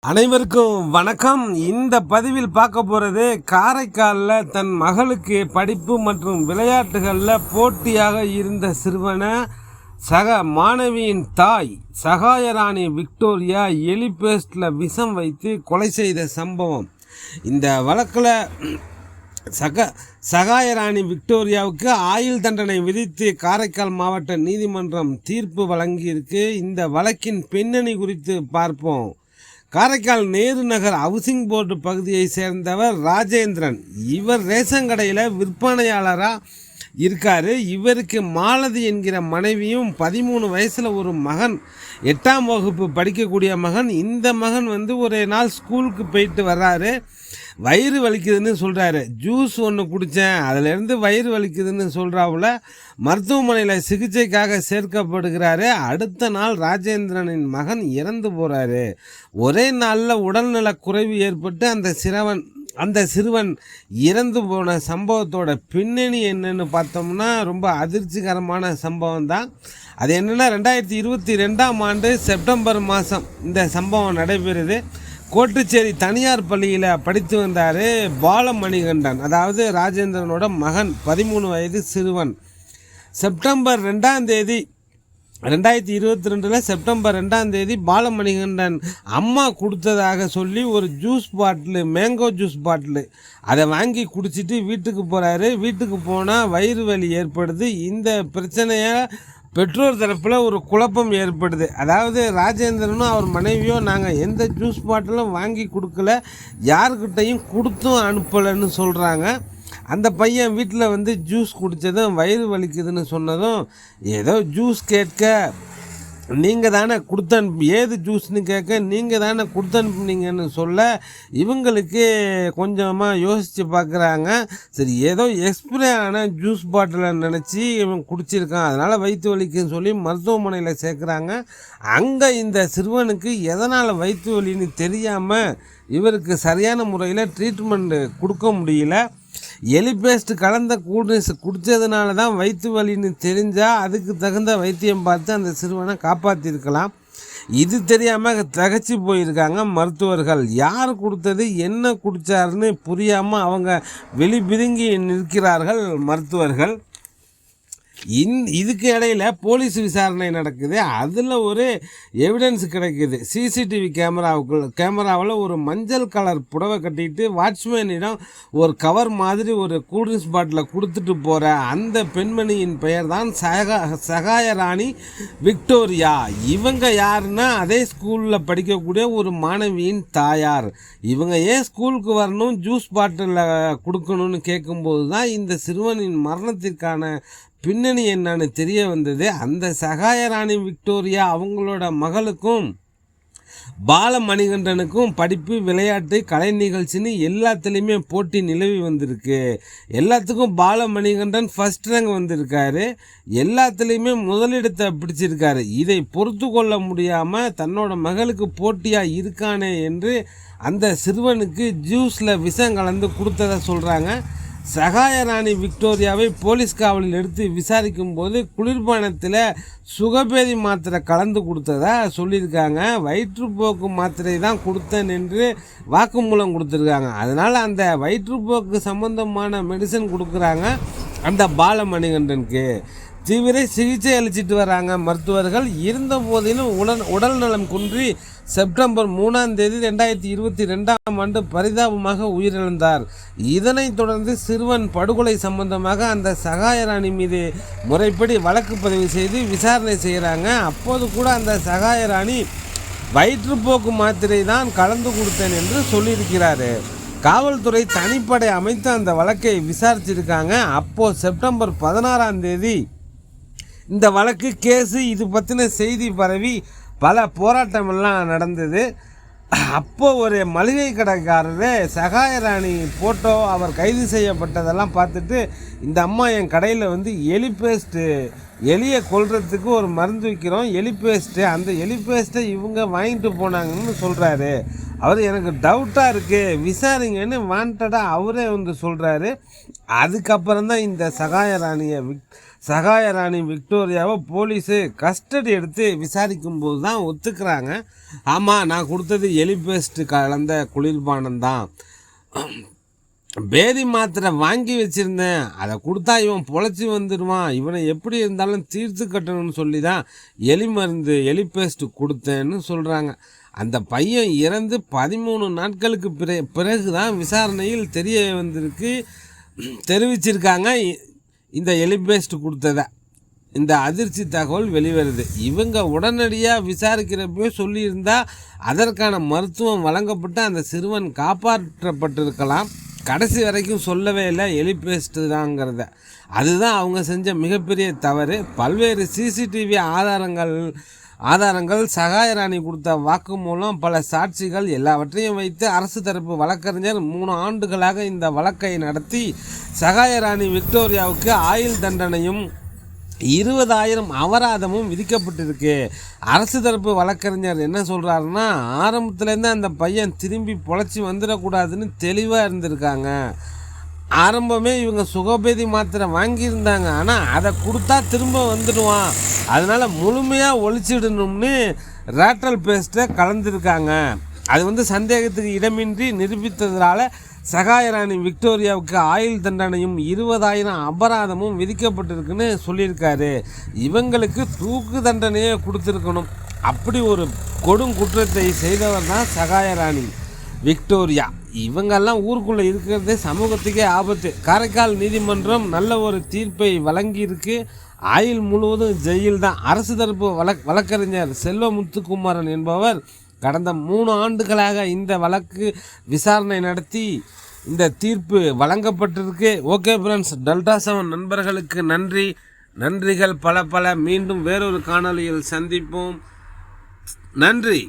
அனைவருக்கும் வணக்கம். இந்த பதிவில் பார்க்க போகிறது, காரைக்காலில் தன் மகளுக்கு படிப்பு மற்றும் விளையாட்டுகளில் போட்டியாக இருந்த சிறுவனை சக மாணவியின் தாய் சகாயராணி விக்டோரியா எலி பேஸ்டில் விஷம் வைத்து கொலை செய்த சம்பவம். இந்த வழக்கில் சகாயராணி விக்டோரியாவுக்கு ஆயுள் தண்டனை விதித்து காரைக்கால் மாவட்ட நீதிமன்றம் தீர்ப்பு வழங்கியிருக்கு. இந்த வழக்கின் பின்னணி குறித்து பார்ப்போம். காரைக்கால் நேரு நகர் ஹவுசிங் போர்டு பகுதியை சேர்ந்தவர் ராஜேந்திரன். இவர் ரேஷன் கடையில் விற்பனையாளராக இருக்கார். இவருக்கு மாலதி என்கிற மனைவியும் 13 வயசில் ஒரு மகன், 8ஆம் வகுப்பு படிக்கக்கூடிய மகன். இந்த மகன் ஒரு நாள் ஸ்கூலுக்கு போயிட்டு வர்றாரு. வயிறு வலிக்குதுன்னு சொல்கிறாரு. ஜூஸ் ஒன்று குடித்தேன், அதிலேருந்து வயிறு வலிக்குதுன்னு சொல்கிறாப்புல மருத்துவமனையில் சிகிச்சைக்காக சேர்க்கப்படுகிறாரு. அடுத்த நாள் ராஜேந்திரனின் மகன் இறந்து போகிறாரு. ஒரே நாளில் உடல்நலக் குறைவு ஏற்பட்டு அந்த சிறுவன் இறந்து போன சம்பவத்தோட பின்னணி என்னன்னு பார்த்தோம்னா ரொம்ப அதிர்ச்சிகரமான சம்பவம் தான். அது என்னென்னா, 2022ஆம் ஆண்டு செப்டம்பர் மாதம் இந்த சம்பவம் நடைபெறுது. கோட்டுச்சேரி தனியார் பள்ளியில் படித்து வந்தார் பாலமணிகண்டன், அதாவது ராஜேந்திரனோட மகன், 13 வயது சிறுவன். செப்டம்பர் 2ஆம் தேதி 2022 செப்டம்பர் 2ஆம் தேதி பாலமணிகண்டன் அம்மா கொடுத்ததாக சொல்லி ஒரு juice bottle, mango juice bottle, அதை வாங்கி குடிச்சிட்டு வீட்டுக்கு போகிறாரு. வீட்டுக்கு போனால் வயிறு வலி ஏற்படுது. இந்த பிரச்சனையை பெற்றோர் தரப்பில் ஒரு குழப்பம் ஏற்படுது. அதாவது ராஜேந்திரனும் அவர் மனைவியோ நாங்கள் எந்த ஜூஸ் பாட்டிலும் வாங்கி கொடுக்கல, யாருக்கிட்டையும் கொடுத்தும் அனுப்பலைன்னு சொல்கிறாங்க. அந்த பையன் வீட்டில் ஜூஸ் குடித்ததும் வயிறு வலிக்குதுன்னு சொன்னதும், ஏதோ ஜூஸ் கேட்க நீங்கள் தானே கொடுத்தனுப்பி, ஏது ஜூஸ்னு கேட்க நீங்கள் தானே கொடுத்தனுப்புனீங்கன்னு சொல்ல இவங்களுக்கு கொஞ்சமாக யோசித்து பார்க்குறாங்க. சரி, ஏதோ எக்ஸ்பிரே ஆன ஜூஸ் பாட்டிலை நினச்சி இவன் குடிச்சிருக்கான், அதனால் வயிற்று வலிக்குன்னு சொல்லி மருத்துவமனையில் சேர்க்குறாங்க. அங்கே இந்த சிறுவனுக்கு எதனால் வயிற்று வலின்னு தெரியாமல் இவருக்கு சரியான முறையில் ட்ரீட்மெண்ட் கொடுக்க முடியல. எலி பேஸ்ட் கலந்த கூல்ட்ரிங்க்ஸ் குடித்ததுனால தான் வயிற்று வலின்னு தெரிஞ்சால் அதுக்கு தகுந்த வைத்தியம் பார்த்து அந்த சிறுவனை காப்பாற்றிருக்கலாம். இது தெரியாமல் திகச்சு போயிருக்காங்க மருத்துவர்கள். யார் கொடுத்தது, என்ன குடித்தாருன்னு புரியாமல் அவங்க வெளிபிதுங்கி நிற்கிறார்கள் மருத்துவர்கள். இதுக்கு இடையில் போலீஸ் விசாரணை நடக்குது. அதில் ஒரு எவிடன்ஸ் கிடைக்குது. சிசிடிவி கேமராவில் ஒரு மஞ்சள் கலர் புடவை கட்டிட்டு வாட்ச்மேனிடம் ஒரு கவர் மாதிரி ஒரு கூல்ட்ரிங்க்ஸ் பாட்டிலை கொடுத்துட்டு போகிற அந்த பெண்மணியின் பெயர் தான் சகாயராணி விக்டோரியா. இவங்க யாருன்னா, அதே ஸ்கூலில் படிக்கக்கூடிய ஒரு மாணவியின் தாயார். இவங்க ஏன் ஸ்கூலுக்கு வரணும், ஜூஸ் பாட்டிலில் கொடுக்கணும்னு கேட்கும்போது தான் இந்த சிறுவனின் மரணத்திற்கான பின்னணி என்னன்னு தெரிய வந்தது. அந்த சகாயராணி விக்டோரியா அவங்களோட மகளுக்கும் பாலமணிகண்டனுக்கும் படிப்பு, விளையாட்டு, கலை நிகழ்ச்சின்னு எல்லாத்துலேயுமே போட்டி நிலவி வந்திருக்கு. எல்லாத்துக்கும் பாலமணிகண்டன் ஃபர்ஸ்ட் ரேங்க் வந்திருக்காரு. எல்லாத்துலேயுமே முதலிடத்தை பிடிச்சிருக்காரு. இதை பொறுத்து கொள்ள முடியாமல் தன்னோட மகளுக்கு போட்டியாக இருக்கானே என்று அந்த சிறுவனுக்கு ஜூஸில் விஷம் கலந்து கொடுத்ததை சொல்கிறாங்க. சகாயராணி விக்டோரியாவை போலீஸ் காவலில் எடுத்து விசாரிக்கும் போது குளிர்பானத்தில் சுகபேதி மாத்திரை கலந்து கொடுத்ததா சொல்லியிருக்காங்க. வயிற்றுப்போக்கு மாத்திரை தான் கொடுத்தேன் என்று வாக்குமூலம் கொடுத்துருக்காங்க. அதனால் அந்த வயிற்றுப்போக்கு சம்பந்தமான மெடிசன் கொடுக்குறாங்க அந்த பாலமணிகண்டனுக்கு. தீவிர சிகிச்சை அளிச்சிட்டு வராங்க மருத்துவர்கள். இருந்த போதிலும் உடல் நலம் குன்றி செப்டம்பர் 3ஆம் தேதி 2022ஆம் ஆண்டு பரிதாபமாக உயிரிழந்தார். இதனைத் தொடர்ந்து சிறுவன் படுகொலை சம்பந்தமாக அந்த சகாயராணி மீது முறைப்படி வழக்கு பதிவு செய்து விசாரணை செய்கிறாங்க. அப்போது கூட அந்த சகாயராணி வயிற்றுப்போக்கு மாத்திரை தான் கலந்து கொடுத்தேன் என்று சொல்லியிருக்கிறாரு. காவல்துறை தனிப்படை அமைத்து அந்த வழக்கை விசாரிச்சிருக்காங்க. அப்போது செப்டம்பர் 16ஆம் தேதி இந்த வழக்கு கேஸு இது பற்றின செய்தி பரவி பல போராட்டமெல்லாம் நடந்தது. அப்போது ஒரு மளிகை கடைக்காரர் சகாயராணி ஃபோட்டோ அவர் கைது செய்யப்பட்டதெல்லாம் பார்த்துட்டு, இந்த அம்மா என் கடையில் எலி பேஸ்ட்டு எலியை கொல்றதுக்கு ஒரு மருந்து வைக்கிறோம், எலி பேஸ்ட்டு. அந்த எலி பேஸ்ட்டை இவங்க வாங்கிட்டு போனாங்கன்னு சொல்கிறாரு. அவர் எனக்கு டவுட்டாக இருக்குது, விசாரிங்கன்னு வாண்டடாக அவரே வந்து சொல்கிறாரு. அதுக்கப்புறம் தான் இந்த சகாயராணி விக்டோரியாவை போலீஸு கஸ்டடி எடுத்து விசாரிக்கும்போது தான் ஒத்துக்கிறாங்க. ஆமாம், நான் கொடுத்தது எலி பேஸ்ட்டு கலந்த குளிர்பானம் தான், பேதி மாத்திரை வாங்கி வச்சுருந்தேன், அதை கொடுத்தா இவன் பொழைச்சி வந்துடுவான், இவனை எப்படி இருந்தாலும் தீர்த்து கட்டணும்னு சொல்லி தான் எலி பேஸ்ட்டு கொடுத்தேன்னு சொல்கிறாங்க. அந்த பையன் இறந்து 13 நாட்களுக்கு பிறகு தான் விசாரணையில் தெரிய தெரிவிச்சிருக்காங்க இந்த எலி பேஸ்ட்டு கொடுத்ததை. இந்த அதிர்ச்சி தகவல் வெளிவருது. இவங்க உடனடியாக விசாரிக்கிறப்பவே சொல்லியிருந்தா அதற்கான மருத்துவம் வழங்கப்பட்டு அந்த சிறுவன் காப்பாற்றப்பட்டிருக்கலாம். கடைசி வரைக்கும் சொல்லவே இல்லை எலி பேஸ்ட்டு தாங்கிறத. அதுதான் அவங்க செஞ்ச மிகப்பெரிய தவறு. பல்வேறு சிசிடிவி ஆதாரங்கள் சகாயராணி கொடுத்த வாக்குமூலம், பல சாட்சிகள் எல்லாவற்றையும் வைத்து அரசு தரப்பு வழக்கறிஞர் 3 ஆண்டுகளாக இந்த வழக்கை நடத்தி சகாயராணி விக்டோரியாவுக்கு ஆயுள் தண்டனையும் 20,000 அபராதமும் விதிக்கப்பட்டிருக்கு. அரசு தரப்பு வழக்கறிஞர் என்ன சொல்கிறாருன்னா, ஆரம்பத்துலேருந்து அந்த பையன் திரும்பி பொழைச்சி வந்துடக்கூடாதுன்னு தெளிவாக இருந்திருக்காங்க. ஆரம்பமே இவங்க சுகபேதி மாத்திரை வாங்கியிருந்தாங்க, ஆனால் அதை கொடுத்தா திரும்ப வந்துடுவான், அதனால் முழுமையாக ஒழிச்சிடணும்னு ரேட்டல் பேஸ்ட்டை கலந்துருக்காங்க. அது சந்தேகத்துக்கு இடமின்றி நிரூபித்ததுனால சகாயராணி விக்டோரியாவுக்கு ஆயுள் தண்டனையும் 20,000 அபராதமும் விதிக்கப்பட்டிருக்குன்னு சொல்லியிருக்காரு. இவங்களுக்கு தூக்கு தண்டனையே கொடுத்துருக்கணும். அப்படி ஒரு கொடுங்குற்றத்தை செய்தவர் தான் சகாயராணி விக்டோரியா. இவங்கெல்லாம் ஊருக்குள்ளே இருக்கிறதே சமூகத்துக்கே ஆபத்து. காரைக்கால் நீதிமன்றம் நல்ல ஒரு தீர்ப்பை வழங்கியிருக்கு. ஆயுள் முழுவதும் ஜெயில் தான். அரசு தரப்பு வழக்கறிஞர் செல்வமுத்துக்குமாரன் என்பவர் கடந்த 3 ஆண்டுகளாக இந்த வழக்கு விசாரணை நடத்தி இந்த தீர்ப்பு வழங்கப்பட்டிருக்கு. ஓகே ஃப்ரெண்ட்ஸ், டெல்டா 7 நண்பர்களுக்கு நன்றிகள் பல. மீண்டும் வேறொரு காணொளியில் சந்திப்போம். நன்றி.